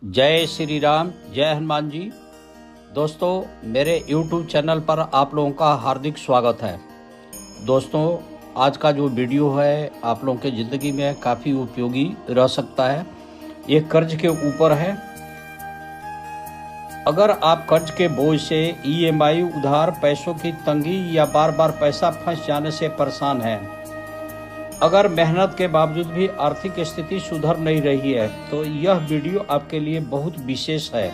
जय श्री राम, जय हनुमान जी। दोस्तों, मेरे YouTube चैनल पर आप लोगों का हार्दिक स्वागत है। दोस्तों, आज का जो वीडियो है आप लोगों के ज़िंदगी में काफ़ी उपयोगी रह सकता है। ये कर्ज के ऊपर है। अगर आप कर्ज के बोझ से EMI, उधार, पैसों की तंगी या बार बार पैसा फंस जाने से परेशान हैं, अगर मेहनत के बावजूद भी आर्थिक स्थिति सुधर नहीं रही है, तो यह वीडियो आपके लिए बहुत विशेष है।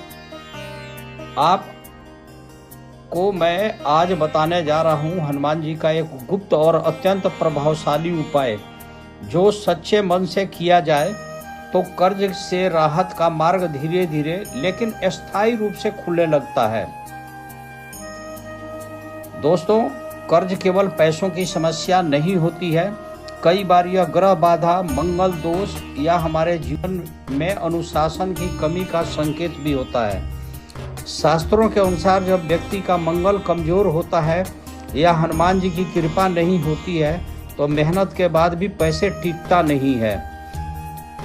आपको मैं आज बताने जा रहा हूं हनुमान जी का एक गुप्त और अत्यंत प्रभावशाली उपाय, जो सच्चे मन से किया जाए तो कर्ज से राहत का मार्ग धीरे धीरे लेकिन स्थायी रूप से खुलने लगता है। दोस्तों, कर्ज केवल पैसों की समस्या नहीं होती है। कई बार यह ग्रह बाधा, मंगल दोष या हमारे जीवन में अनुशासन की कमी का संकेत भी होता है। शास्त्रों के अनुसार जब व्यक्ति का मंगल कमजोर होता है या हनुमान जी की कृपा नहीं होती है, तो मेहनत के बाद भी पैसे टिकता नहीं है।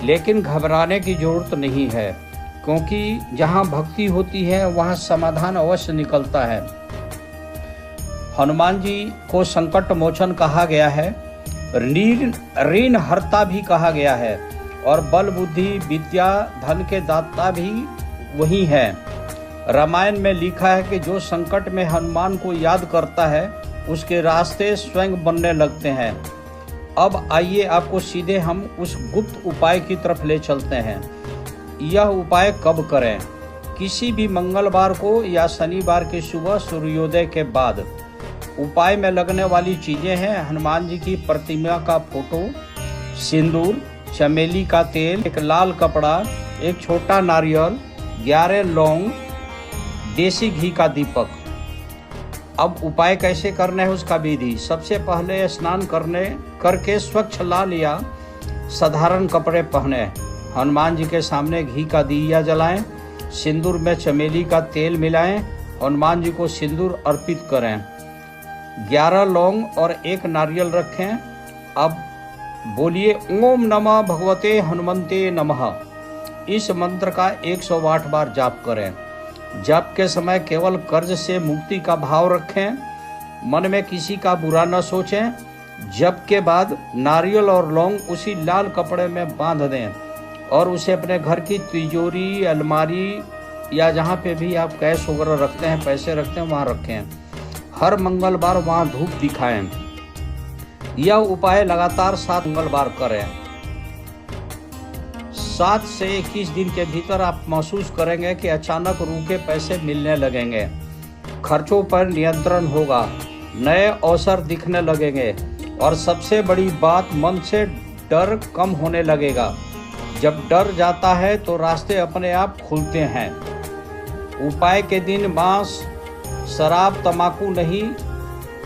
लेकिन घबराने की जरूरत नहीं है, क्योंकि जहां भक्ति होती है वहां समाधान अवश्य निकलता है। हनुमान जी को संकट मोचन कहा गया है, ऋण हरता भी कहा गया है, और बल, बुद्धि, विद्या, धन के दाता भी वही है। रामायण में लिखा है कि जो संकट में हनुमान को याद करता है उसके रास्ते स्वयं बनने लगते हैं। अब आइए आपको सीधे हम उस गुप्त उपाय की तरफ ले चलते हैं। यह उपाय कब करें? किसी भी मंगलवार को या शनिवार की सुबह सूर्योदय के बाद। उपाय में लगने वाली चीजें हैं हनुमान जी की प्रतिमा का फोटो, सिंदूर, चमेली का तेल, एक लाल कपड़ा, एक छोटा नारियल, 11 लौंग, देसी घी का दीपक। अब उपाय कैसे करना है उसका विधि। सबसे पहले स्नान करके स्वच्छ लाल या साधारण कपड़े पहने, हनुमान जी के सामने घी का दिया जलाएं, सिंदूर में चमेली का तेल मिलाएं, हनुमान जी को सिंदूर अर्पित करें, 11 लौंग और एक नारियल रखें। अब बोलिए ओम नमः भगवते हनुमंते नमः। इस मंत्र का 108 बार जाप करें। जाप के समय केवल कर्ज से मुक्ति का भाव रखें, मन में किसी का बुरा न सोचें। जप के बाद नारियल और लौंग उसी लाल कपड़े में बांध दें और उसे अपने घर की तिजोरी, अलमारी या जहाँ पे भी आप कैश वगैरह रखते हैं, पैसे रखते हैं, वहाँ रखें। हर मंगलवार वहां धूप दिखाएं। यह उपाय लगातार 7 मंगलवार करें। 7 से 21 दिन के भीतर आप महसूस करेंगे कि अचानक रुके पैसे मिलने लगेंगे, खर्चों पर नियंत्रण होगा, नए अवसर दिखने लगेंगे और सबसे बड़ी बात, मन से डर कम होने लगेगा। जब डर जाता है तो रास्ते अपने आप खुलते हैं। उपाय के दिन मांस, शराब, तंबाकू नहीं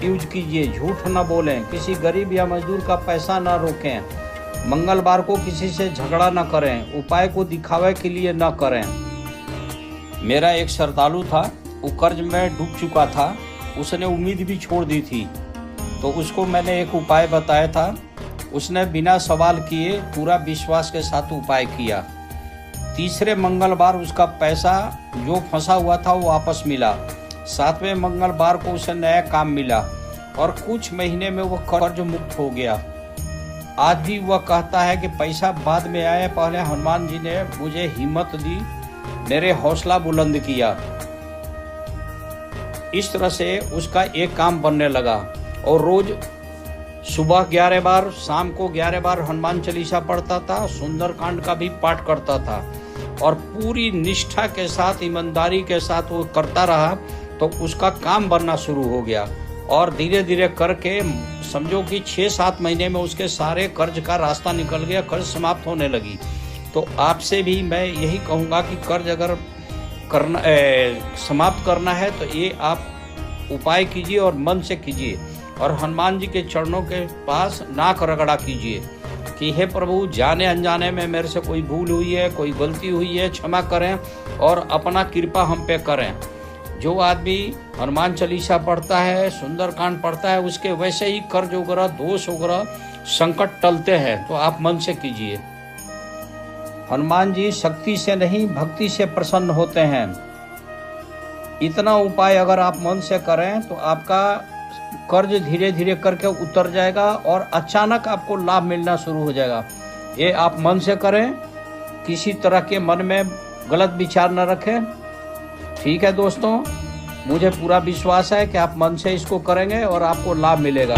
यूज कीजिए, झूठ न बोलें, किसी गरीब या मजदूर का पैसा न रोकें, मंगलवार को किसी से झगड़ा न करें, उपाय को दिखावे के लिए न करें। मेरा एक श्रद्धालु था, वो कर्ज में डूब चुका था, उसने उम्मीद भी छोड़ दी थी, तो उसको मैंने एक उपाय बताया था। उसने बिना सवाल किए पूरा विश्वास के साथ उपाय किया। तीसरे मंगलवार उसका पैसा जो फंसा हुआ था वो वापस मिला। 7वें मंगलवार को उसे नया काम मिला और कुछ महीने में वह कर्ज मुक्त हो गया। आज भी वह कहता है कि पैसा बाद में आया, पहले हनुमान जी ने मुझे हिम्मत दी, मेरे हौसला बुलंद किया। इस तरह से उसका एक काम बनने लगा और रोज सुबह 11 बार, शाम को 11 बार हनुमान चालीसा पढ़ता था, सुंदरकांड का भी पाठ करता था और पूरी निष्ठा के साथ, ईमानदारी के साथ वो करता रहा। तो उसका काम बनना शुरू हो गया और धीरे धीरे करके समझो कि 6-7 महीने में उसके सारे कर्ज का रास्ता निकल गया, कर्ज समाप्त होने लगी। तो आपसे भी मैं यही कहूँगा कि कर्ज अगर समाप्त करना है तो ये आप उपाय कीजिए और मन से कीजिए और हनुमान जी के चरणों के पास नाक रगड़ा कीजिए कि हे प्रभु, जाने अनजाने में मेरे से कोई भूल हुई है, कोई गलती हुई है, क्षमा करें और अपना कृपा हम पे करें। जो आदमी हनुमान चालीसा पढ़ता है, सुंदरकांड पढ़ता है, उसके वैसे ही कर्ज वगैरह, दोष वगैरह, संकट टलते हैं। तो आप मन से कीजिए। हनुमान जी शक्ति से नहीं भक्ति से प्रसन्न होते हैं। इतना उपाय अगर आप मन से करें तो आपका कर्ज धीरे धीरे करके उतर जाएगा और अचानक आपको लाभ मिलना शुरू हो जाएगा। ये आप मन से करें, किसी तरह के मन में गलत विचार न रखें। ठीक है दोस्तों, मुझे पूरा विश्वास है कि आप मन से इसको करेंगे और आपको लाभ मिलेगा।